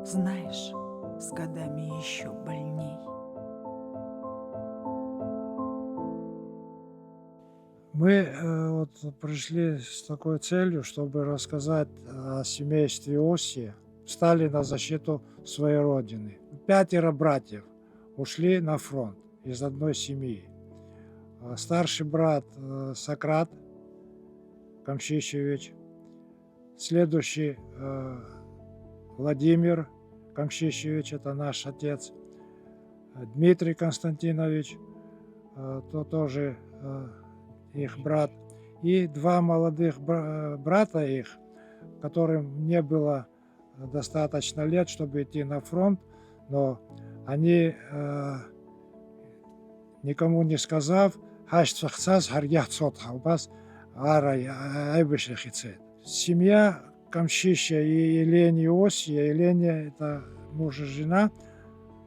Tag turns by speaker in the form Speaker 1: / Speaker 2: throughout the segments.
Speaker 1: Знаешь, с годами еще больней.
Speaker 2: Мы вот пришли с такой целью, чтобы рассказать о семействе Оси, встали на защиту своей родины. Пятеро братьев ушли на фронт из одной семьи. Старший брат Сократ Камшишевич, следующий Владимир Камшишевич, это наш отец, Дмитрий Константинович, то тоже их брат, и два молодых брата их, которым не было достаточно лет, чтобы идти на фронт, но они, никому не сказав, семья Камшища и Елени Осия. Еленя — это муж и жена,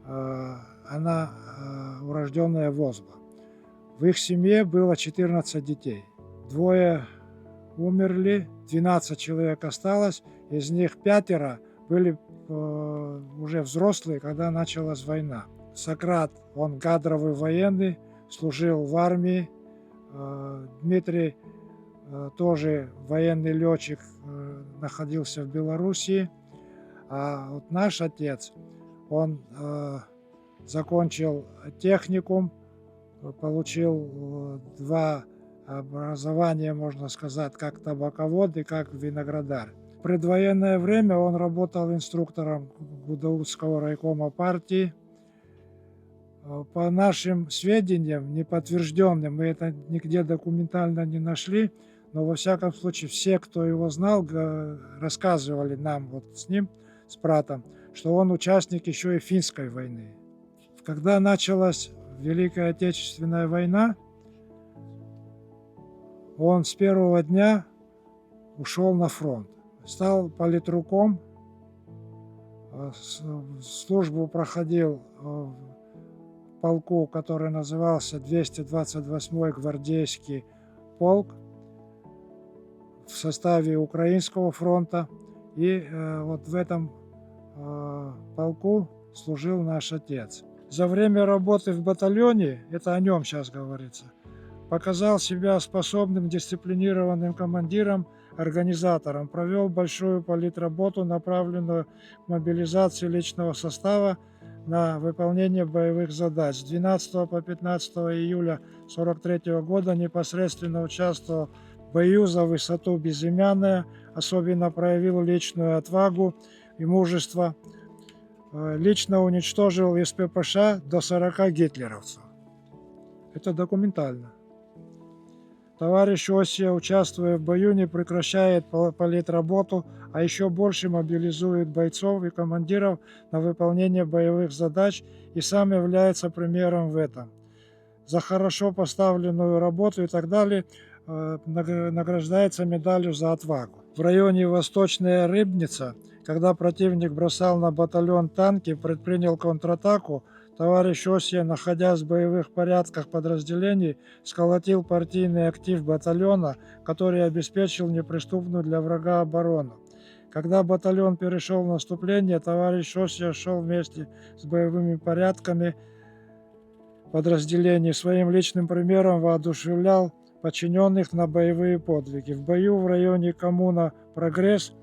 Speaker 2: она урожденная Возба. В их семье было 14 детей. Двое умерли, 12 человек осталось, из них пятеро были уже взрослые, когда началась война. Сократ, он кадровый военный, служил в армии. Дмитрий тоже военный летчик, находился в Белоруссии. А вот наш отец, он закончил техникум, получил два образования, можно сказать, как табаковод и как виноградарь. В предвоенное время он работал инструктором Гудаутского райкома партии. По нашим сведениям, неподтвержденным, мы это нигде документально не нашли, но во всяком случае все, кто его знал, рассказывали нам вот с ним, с братом, что он участник еще и финской войны. Когда началась Великая Отечественная война, он с первого дня ушел на фронт. Стал политруком, службу проходил в полку, который назывался 228-й гвардейский полк в составе Украинского фронта. И вот в этом полку служил наш отец. За время работы в батальоне, это о нем сейчас говорится, показал себя способным, дисциплинированным командиром, организатором, провел большую политработу, направленную к мобилизации личного состава на выполнение боевых задач. С 12 по 15 июля 1943 года непосредственно участвовал в бою за высоту Безымянная, особенно проявил личную отвагу и мужество. Лично уничтожил из ППШ до 40 гитлеровцев. Это документально. Товарищ Осия, участвуя в бою, не прекращает политработу, а еще больше мобилизует бойцов и командиров на выполнение боевых задач и сам является примером в этом. За хорошо поставленную работу и так далее награждается медалью за отвагу. В районе Восточная Рыбница, когда противник бросал на батальон танки, предпринял контратаку, товарищ Осия, находясь в боевых порядках подразделений, сколотил партийный актив батальона, который обеспечил неприступную для врага оборону. Когда батальон перешел в наступление, товарищ Осия шел вместе с боевыми порядками подразделений, своим личным примером воодушевлял подчиненных на боевые подвиги. В бою в районе коммуна «Прогресс»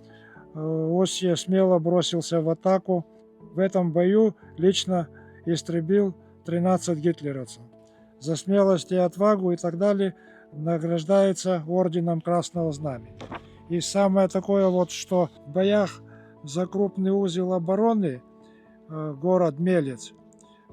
Speaker 2: Осия смело бросился в атаку. В этом бою лично истребил 13 гитлеровцев. За смелость и отвагу и так далее награждается орденом Красного Знамени. И самое такое вот, что в боях за крупный узел обороны, город Мелец,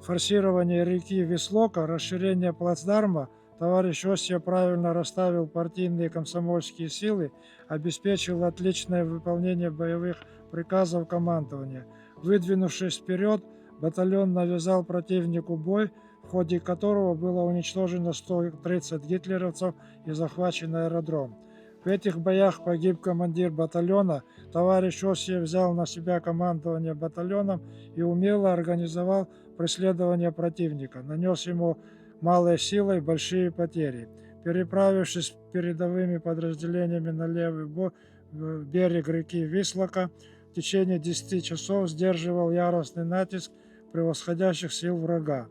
Speaker 2: форсирование реки Веслока, расширение плацдарма, товарищ Осия правильно расставил партийные и комсомольские силы, обеспечил отличное выполнение боевых приказов командования. Выдвинувшись вперед, батальон навязал противнику бой, в ходе которого было уничтожено 130 гитлеровцев и захвачен аэродром. В этих боях погиб командир батальона. Товарищ Осия взял на себя командование батальоном и умело организовал преследование противника. Нанес ему малой силой большие потери. Переправившись с передовыми подразделениями на левый берег реки Вислока, в течение 10 часов сдерживал яростный натиск превосходящих сил врага.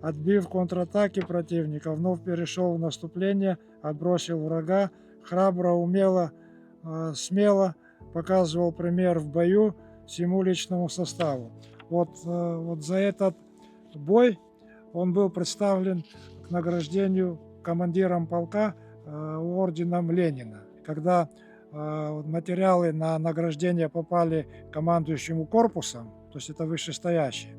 Speaker 2: Отбив контратаки противника, вновь перешел в наступление, отбросил врага, храбро, умело, смело показывал пример в бою всему личному составу. Вот за этот бой он был представлен к награждению командиром полка орденом Ленина. Когда материалы на награждение попали командующему корпусом, то есть это вышестоящие,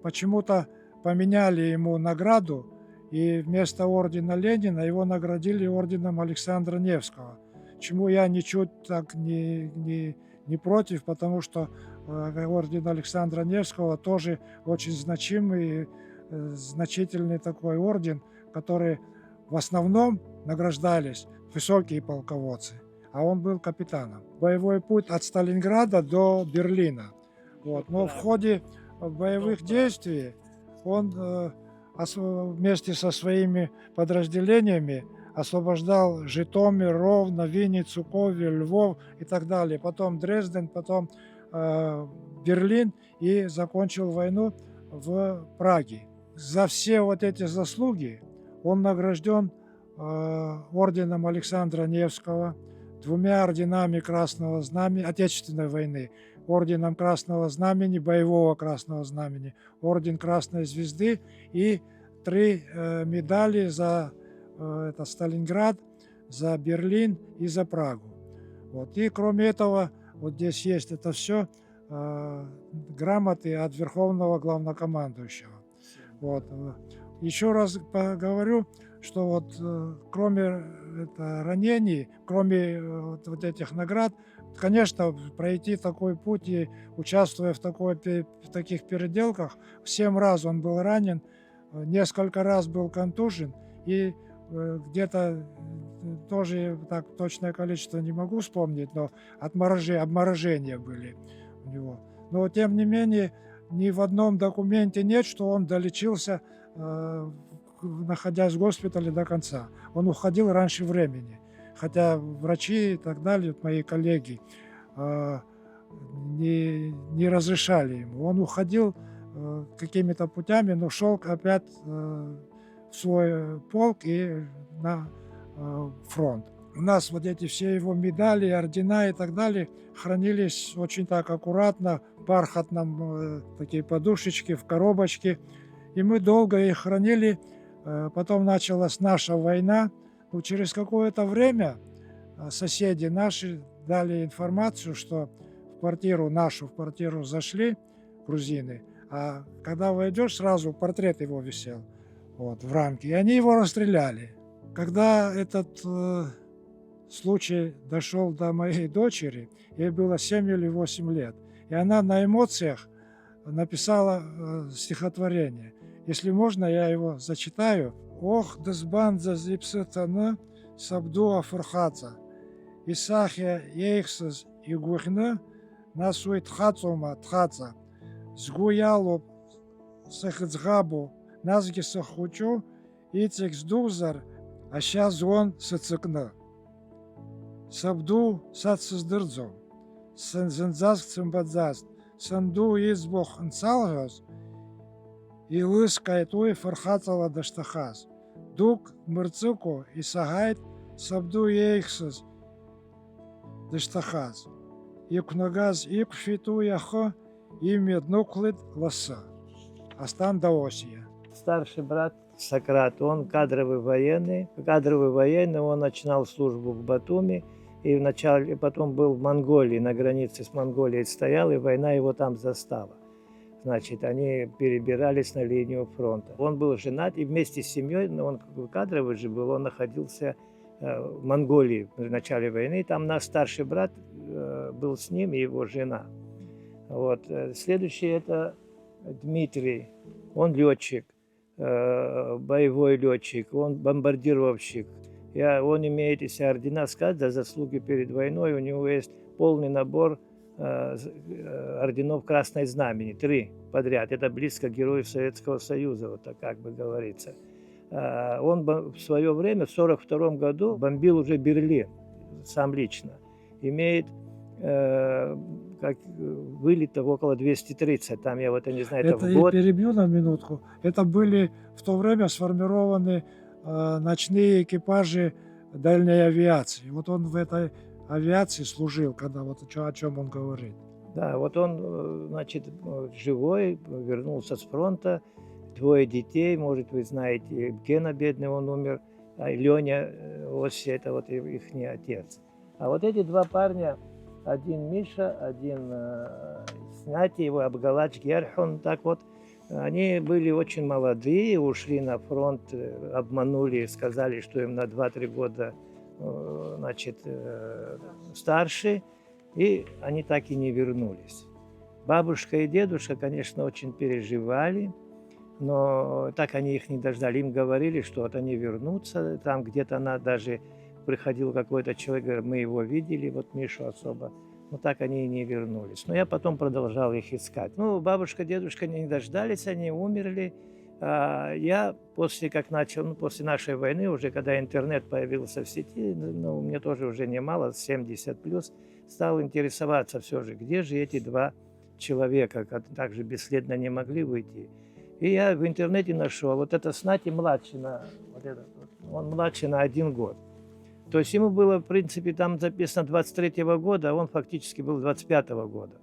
Speaker 2: почему-то поменяли ему награду, и вместо ордена Ленина его наградили орденом Александра Невского. Чему я ничуть так не против, потому что орден Александра Невского тоже очень значимый, значительный такой орден, который в основном награждались высокие полководцы, а он был капитаном. Боевой путь от Сталинграда до Берлина. Вот. Но в ходе боевых действий он вместе со своими подразделениями освобождал Житомир, Ровно, Винницу, Ковель, Львов и так далее. Потом Дрезден, потом Берлин и закончил войну в Праге. За все вот эти заслуги он награжден орденом Александра Невского, 2 орденами Красного Знамени Отечественной войны, орденом Красного Знамени, боевого Красного Знамени, орден Красной Звезды и 3 медали за это Сталинград, за Берлин и за Прагу. Вот. И кроме этого, вот здесь есть это все грамоты от Верховного Главнокомандующего. Вот. Еще раз поговорю, что вот кроме ранений, кроме вот этих наград, конечно, пройти такой путь и участвуя в таких переделках, 7 раз он был ранен, несколько раз был контужен, и где-то тоже так точное количество не могу вспомнить, но обморожения были у него. Но тем не менее, ни в одном документе нет, что он долечился, находясь в госпитале до конца. Он уходил раньше времени. Хотя врачи и так далее, мои коллеги, не разрешали ему. Он уходил какими-то путями, но шел опять в свой полк и на фронт. У нас вот эти все его медали, ордена и так далее хранились очень так аккуратно, в бархатном такие подушечки, в коробочке. И мы долго их хранили. Потом началась наша война. Но через какое-то время соседи наши дали информацию, что в квартиру зашли грузины, а когда войдешь, сразу портрет его висел в рамке, и они его расстреляли. Когда этот случай дошел до моей дочери, ей было 7 или 8 лет, и она на эмоциях написала стихотворение. Если можно, я его зачитаю. «Ох, дезбанза зипсетана сабду афурхаца, исахя ейхсас и гухна насуй тхацума тхаца, сгуялу сахицгабу назги сахучу, ицик сдузар, а сейчас он сацикна. Сабду сацсыздырдзо, сензензаск цимбадзаст, санду избох нцалгас, и лыскает ой фархатала даштахас. Дук мырцыку и сагайт сабду ейхсас даштахас. Икнагаз икфиту яхо и меднуклит ласа. Астан Даосия.
Speaker 3: Старший брат Сократ, он кадровый военный. Кадровый военный, он начинал службу в Батуми, и вначале, потом был в Монголии, на границе с Монголией стоял, и война его там застала. Значит, они перебирались на линию фронта. Он был женат, и вместе с семьей, но он кадровый же был, он находился в Монголии в начале войны. Там наш старший брат был с ним и его жена. Вот. Следующий это Дмитрий. Он летчик, боевой летчик, он бомбардировщик. Он имеет, если ордена сказать, за заслуги перед войной, у него есть полный набор орденов Красной Знамени, 3 подряд. Это близко героев Советского Союза, вот так как бы говорится. Он в свое время, в 1942 году, бомбил уже Берлин, сам лично. Имеет как вылито около 230, там я вот, я не знаю, это
Speaker 2: Это
Speaker 3: в
Speaker 2: и
Speaker 3: год.
Speaker 2: перебью на минутку. Это были в то время сформированы ночные экипажи дальней авиации. Вот он в этой авиации служил, когда вот о чем он говорит.
Speaker 3: Да, вот он, значит, живой, вернулся с фронта, двое детей, может, вы знаете, Гена бедный, он умер, а Леня, Оси, это вот их отец. А вот эти два парня, один Миша, один Снати, его Абгалач Герхон, так вот, они были очень молодые, ушли на фронт, обманули, сказали, что им на 2-3 года, значит, старше, и они так и не вернулись. Бабушка и дедушка, конечно, очень переживали, но так они их не дождали. Им говорили, что вот они вернутся. Там где-то даже приходил какой-то человек, говорит, мы его видели, вот Мишу особо. Но так они и не вернулись. Но я потом продолжал их искать. Ну, бабушка, дедушка не дождались, они умерли. Я после после нашей войны, уже когда интернет появился в сети, ну, мне тоже уже немало, 70 плюс, стал интересоваться все же, где же эти два человека, которые также бесследно не могли выйти. И я в интернете нашел, вот это Снати младший, он младше на 1 год. То есть ему было, в принципе, там записано 23-го года, а он фактически был 25-го года.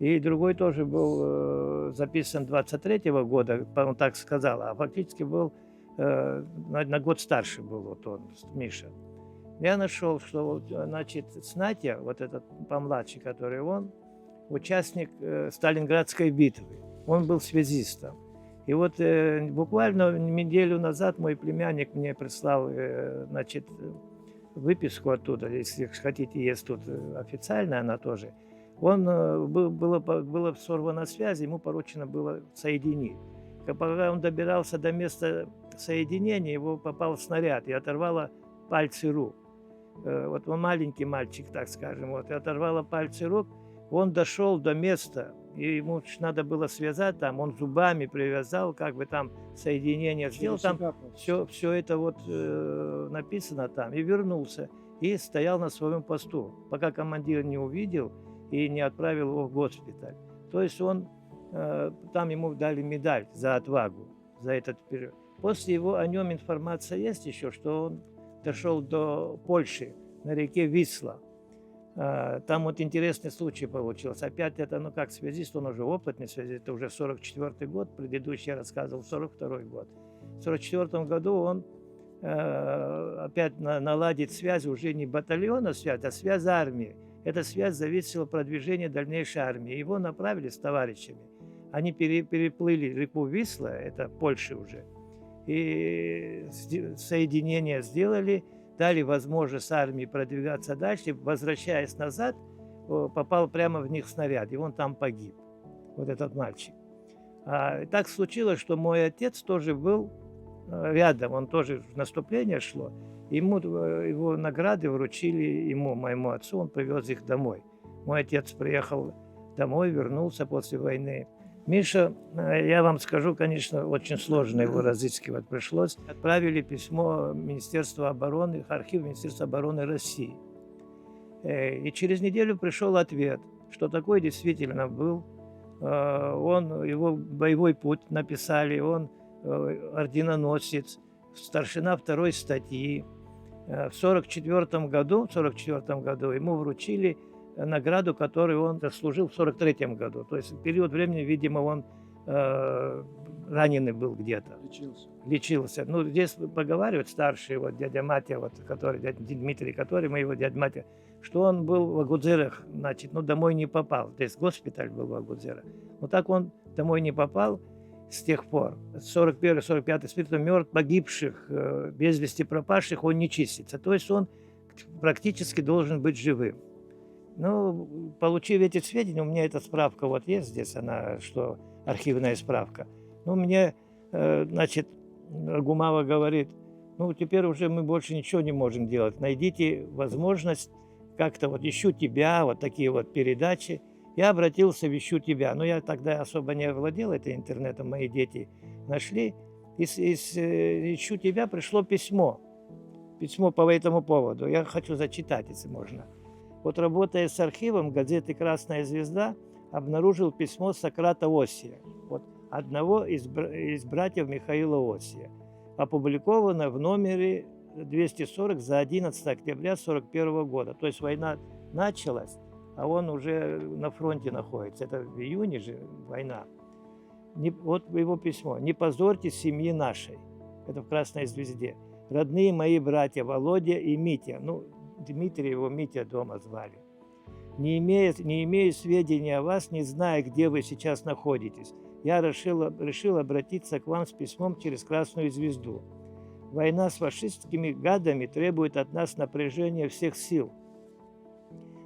Speaker 3: И другой тоже был записан 23-го года, он так сказал, а фактически был на год старше был вот он, Миша. Я нашел, что, значит, Снатя, вот этот помладше, который он, участник Сталинградской битвы. Он был связистом. И вот буквально неделю назад мой племянник мне прислал, значит, выписку оттуда, если хотите, есть тут официальная она тоже. Он было сорвано связь, ему поручено было соединить. Пока он добирался до места соединения, его попал снаряд и оторвало пальцы рук. Вот он маленький мальчик, так скажем, вот, и оторвало пальцы рук. Он дошел до места, и ему надо было связать там, он зубами привязал, как бы там соединение сделал, там все это вот написано там, и вернулся, и стоял на своем посту, пока командир не увидел и не отправил его в госпиталь. То есть он, там ему дали медаль за отвагу, за этот период. После его о нем информация есть еще, что он дошел до Польши на реке Висла. Там вот интересный случай получился. Опять это, ну как связист, он уже опытный связист, это уже 44-й год, предыдущий я рассказывал, 42-й год. В 44-м году он опять наладит связь уже не батальона связь, а связь армии. Эта связь зависела от продвижения дальнейшей армии. Его направили с товарищами. Они переплыли реку Висла, это Польша уже, и соединение сделали, дали возможность армии продвигаться дальше. Возвращаясь назад, попал прямо в них снаряд, и он там погиб, вот этот мальчик. Так случилось, что мой отец тоже был рядом, он тоже в наступление шло. Ему его награды вручили моему отцу, он привез их домой. Мой отец приехал домой, вернулся после войны. Миша, я вам скажу, конечно, очень сложно его разыскивать пришлось. Отправили письмо Министерства обороны, архив Министерства обороны России. И через неделю пришел ответ, что такой действительно был. Его боевой путь написали, он орденоносец, старшина 2-й статьи. В 1944 году ему вручили награду, которую он заслужил в 1943 году. То есть в период времени, видимо, он раненый был где-то. Лечился. Ну, здесь поговаривают старшие, вот дядя Матя, вот, который, дядя Дмитрий, который, мы его дядя Матя, что он был в Агудзерах, значит, ну, домой не попал. То есть госпиталь был в Агудзерах. Но так он домой не попал с тех пор. 41-45 спиртом мертв, погибших, без вести пропавших, он не числится. То есть он практически должен быть живым. Ну, получив эти сведения, у меня эта справка вот есть здесь, она, что архивная справка. Ну, мне, значит, Гумава говорит, ну, теперь уже мы больше ничего не можем делать. Найдите возможность как-то вот «Ищу тебя», вот такие вот передачи. Я обратился в «Ищу тебя». Но я тогда особо не владел этим интернетом, мои дети нашли. Из «Ищу тебя» пришло письмо. Письмо по этому поводу. Я хочу зачитать, если можно. Вот работая с архивом газеты «Красная звезда», обнаружил письмо Сократа Осия, вот одного из братьев Михаила Осия, опубликовано в номере 240 за 11 октября 1941 года. То есть война началась, а он уже на фронте находится. Это в июне же война. Вот его письмо. «Не позорьте семьи нашей». Это в «Красной звезде». «Родные мои братья Володя и Митя». Ну, Дмитрий его Митя дома звали. Не имею сведений о вас, не зная, где вы сейчас находитесь. Я решил обратиться к вам с письмом через Красную звезду. Война с фашистскими гадами требует от нас напряжения всех сил,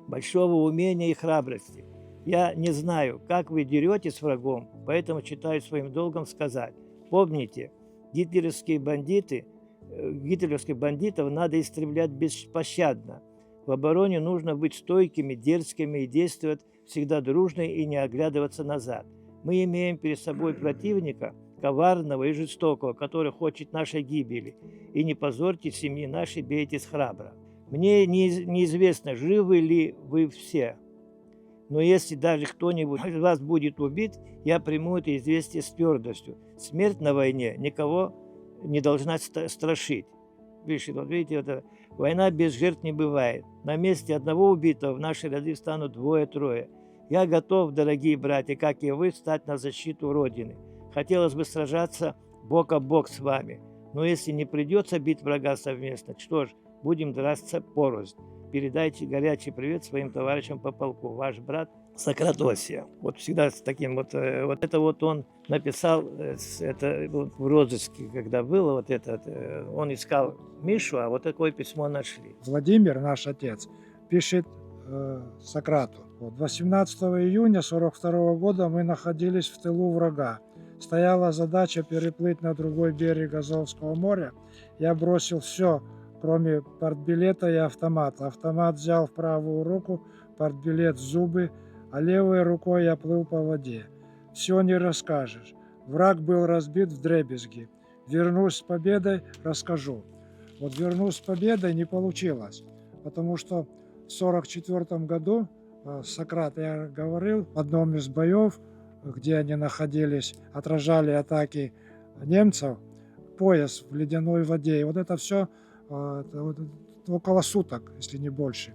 Speaker 3: большого умения и храбрости. Я не знаю, как вы деретесь с врагом, поэтому считаю своим долгом сказать. Помните, гитлеровских бандитов надо истреблять беспощадно. В обороне нужно быть стойкими, дерзкими и действовать всегда дружно и не оглядываться назад. Мы имеем перед собой противника, коварного и жестокого, который хочет нашей гибели. И не позорьте семьи нашей, бейтесь храбро. Мне неизвестно, живы ли вы все. Но если даже кто-нибудь из вас будет убит, я приму это известие с твердостью. Смерть на войне никого не должна страшить. Пишет, вот видите, это война без жертв не бывает. На месте одного убитого в наши ряды встанут двое-трое. Я готов, дорогие братья, как и вы, встать на защиту Родины. Хотелось бы сражаться бок о бок с вами. Но если не придется бить врага совместно, что ж, будем драться порознь. Передайте горячий привет своим товарищам по полку. Ваш брат Сократ Осия. Вот всегда с таким вот это вот он написал, это вот в розыске, когда было вот это, он искал Мишу, а вот такое письмо нашли.
Speaker 2: Владимир, наш отец, пишет Сократу. Вот 18 июня 1942 года мы находились в тылу врага. Стояла задача переплыть на другой берег Азовского моря. Я бросил все, кроме портбилета и автомата. Автомат взял в правую руку, портбилет в зубы, а левой рукой я плыл по воде. Все не расскажешь. Враг был разбит вдребезги. Вернусь с победой, расскажу. Вот вернусь с победой не получилось, потому что в 1944 году Сократ, я говорил, в одном из боев, где они находились, отражали атаки немцев, пояс в ледяной воде. И вот это все около суток, если не больше.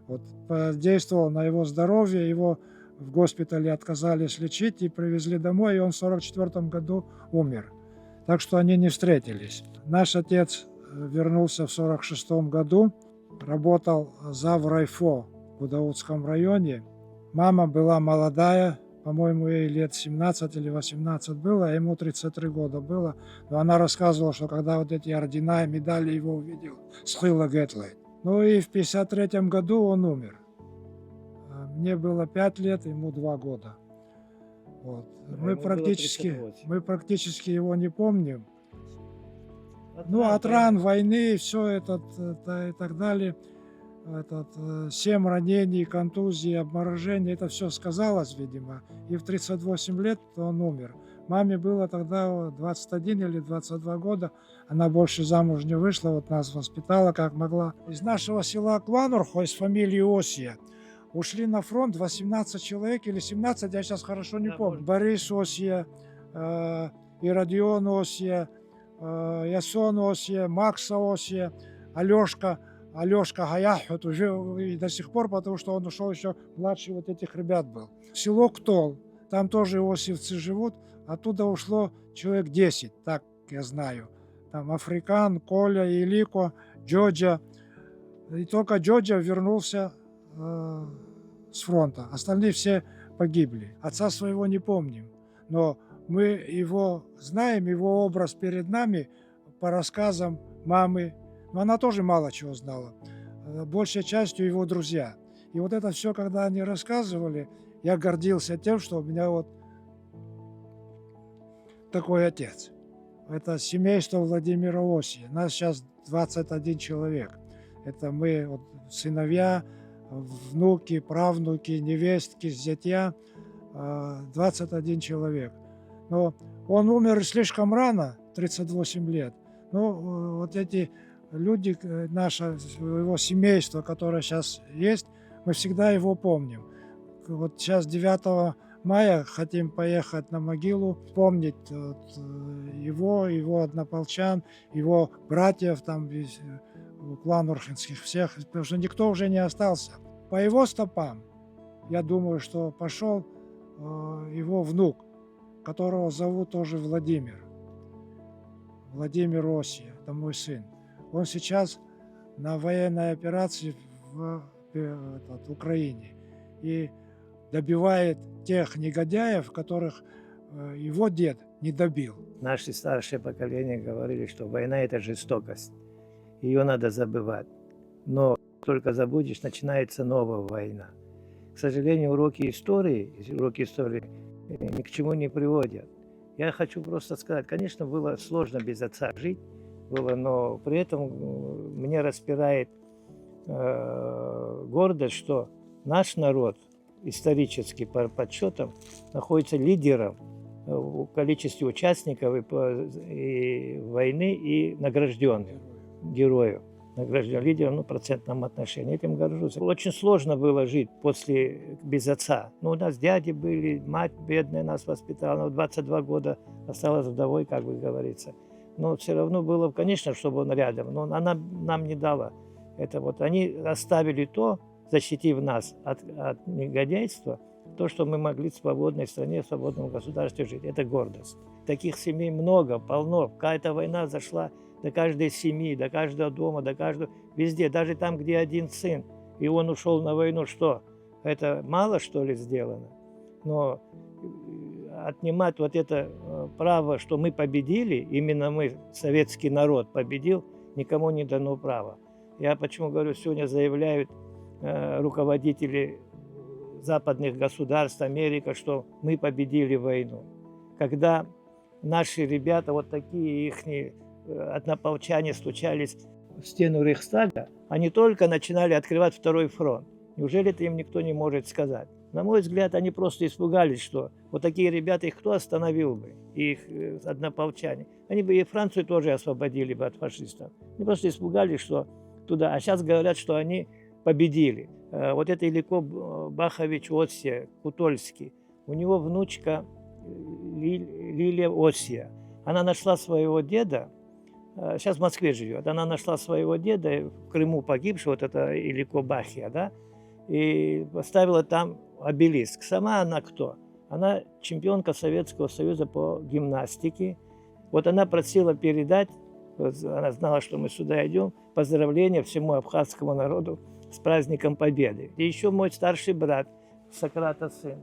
Speaker 2: Вот, подействовало на его здоровье, его в госпитале отказались лечить и привезли домой, и он в 1944 году умер. Так что они не встретились. Наш отец вернулся в 1946 году, работал заврайфо в Гудаутском районе. Мама была молодая, по-моему, ей лет 17 или 18 было, а ему 33 года было. Но она рассказывала, что когда вот эти ордена и медали его увидел, схила Гетлей. Ну и в 1953 году он умер. Мне было 5 лет, ему 2 года. Вот. Мы практически его не помним. От ран войны, все это и так далее. 7 ранений, контузии, обморожения, это все сказалось, видимо. И в 38 лет он умер. Маме было тогда 21 или 22 года. Она больше замуж не вышла, вот нас воспитала как могла. Из нашего села Кланурхо, из фамилии Осия, ушли на фронт 18 человек или 17, я сейчас хорошо не помню. Борис Осия, Иродион Осия, Ясон Осия, Макса Осия, Алешка Гаяхот уже и до сих пор, потому что он ушел еще младший вот этих ребят был. Село Ктол, там тоже иосифцы живут, оттуда ушло человек 10, так я знаю. Там Африкан, Коля, Илико, Джоджа. И только Джоджа вернулся с фронта. Остальные все погибли. Отца своего не помним, но мы его знаем, его образ перед нами по рассказам мамы. Но она тоже мало чего знала. Большей частью его друзья. И вот это все, когда они рассказывали, я гордился тем, что у меня вот такой отец. Это семейство Владимира Осия. Нас сейчас 21 человек. Это мы, вот, сыновья, внуки, правнуки, невестки, зятья. 21 человек. Но он умер слишком рано, 38 лет. Ну, вот эти люди, наше его семейство, которое сейчас есть, мы всегда его помним. Вот сейчас 9 мая хотим поехать на могилу, помнить его однополчан, его братьев, там весь клан Урхинских всех, потому что никто уже не остался. По его стопам, я думаю, что пошел его внук, которого зовут тоже Владимир. Владимир Осия, это мой сын. Он сейчас на военной операции в Украине и добивает тех негодяев, которых его дед не добил.
Speaker 3: Наши старшее поколение говорили, что война – это жестокость. Ее надо забывать. Но только забудешь, начинается новая война. К сожалению, уроки истории ни к чему не приводят. Я хочу просто сказать, конечно, было сложно без отца жить, но при этом меня распирает гордость, что наш народ исторически по подсчетам находится лидером в количестве участников и войны и награжденных героев. Награжден лидером, в процентном отношении. Этим горжусь. Очень сложно было жить без отца. У нас дяди были, мать бедная нас воспитала, она в 22 года осталась вдовой, как бы говорится. Но все равно было, конечно, чтобы он рядом, но она нам не дала. Это они оставили то, защитив нас от негодяйства, то, что мы могли в свободной стране, в свободном государстве жить. Это гордость. Таких семей много, полно. Какая-то война зашла до каждой семьи, до каждого дома, до каждого... Везде, даже там, где один сын, и он ушел на войну, что? Это мало, что ли, сделано? Но отнимать это право, что мы победили, именно мы, советский народ, победил, никому не дано право. Я почему говорю, сегодня заявляют руководители западных государств, Америка, что мы победили войну. Когда наши ребята, такие ихние однополчане, стучались в стену Рейхстага, они только начинали открывать второй фронт. Неужели это им никто не может сказать? На мой взгляд, они просто испугались, что такие ребята, их кто остановил бы, их однополчане? Они бы и Францию тоже освободили бы от фашистов. Они просто испугались, что туда. А сейчас говорят, что они победили. Это Илико Бахович Осия, Кутольский. У него внучка Лилия Осия. Она нашла своего деда, сейчас в Москве живет, она нашла своего деда в Крыму погибшего, это Илико Бахия, да, и поставила там обелиск. Сама она кто? Она чемпионка Советского Союза по гимнастике. Она просила передать, она знала, что мы сюда идем, поздравления всему абхазскому народу с праздником Победы. И еще мой старший брат, Сократа сын,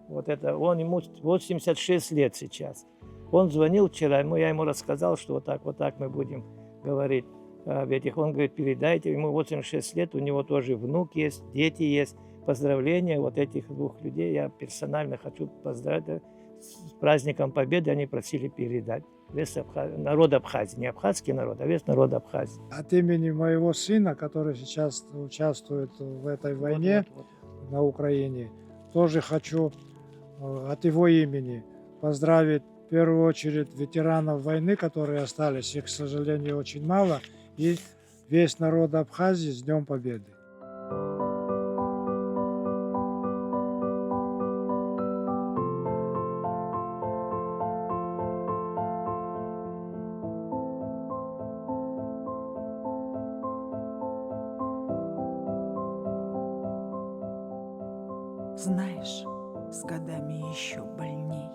Speaker 3: ему 86 лет сейчас. Он звонил вчера, я ему рассказал, что вот так мы будем говорить об этих. Он говорит, передайте, ему 86 лет, у него тоже внук есть, дети есть. Поздравления этих двух людей я персонально хочу поздравить с праздником Победы, они просили передать. Весь народ Абхазии, не абхазский народ, а весь народ Абхазии.
Speaker 2: От имени моего сына, который сейчас участвует в этой войне на Украине, тоже хочу от его имени поздравить в первую очередь ветеранов войны, которые остались, их, к сожалению, очень мало, и весь народ Абхазии с Днем Победы.
Speaker 1: Знаешь, с годами еще больней.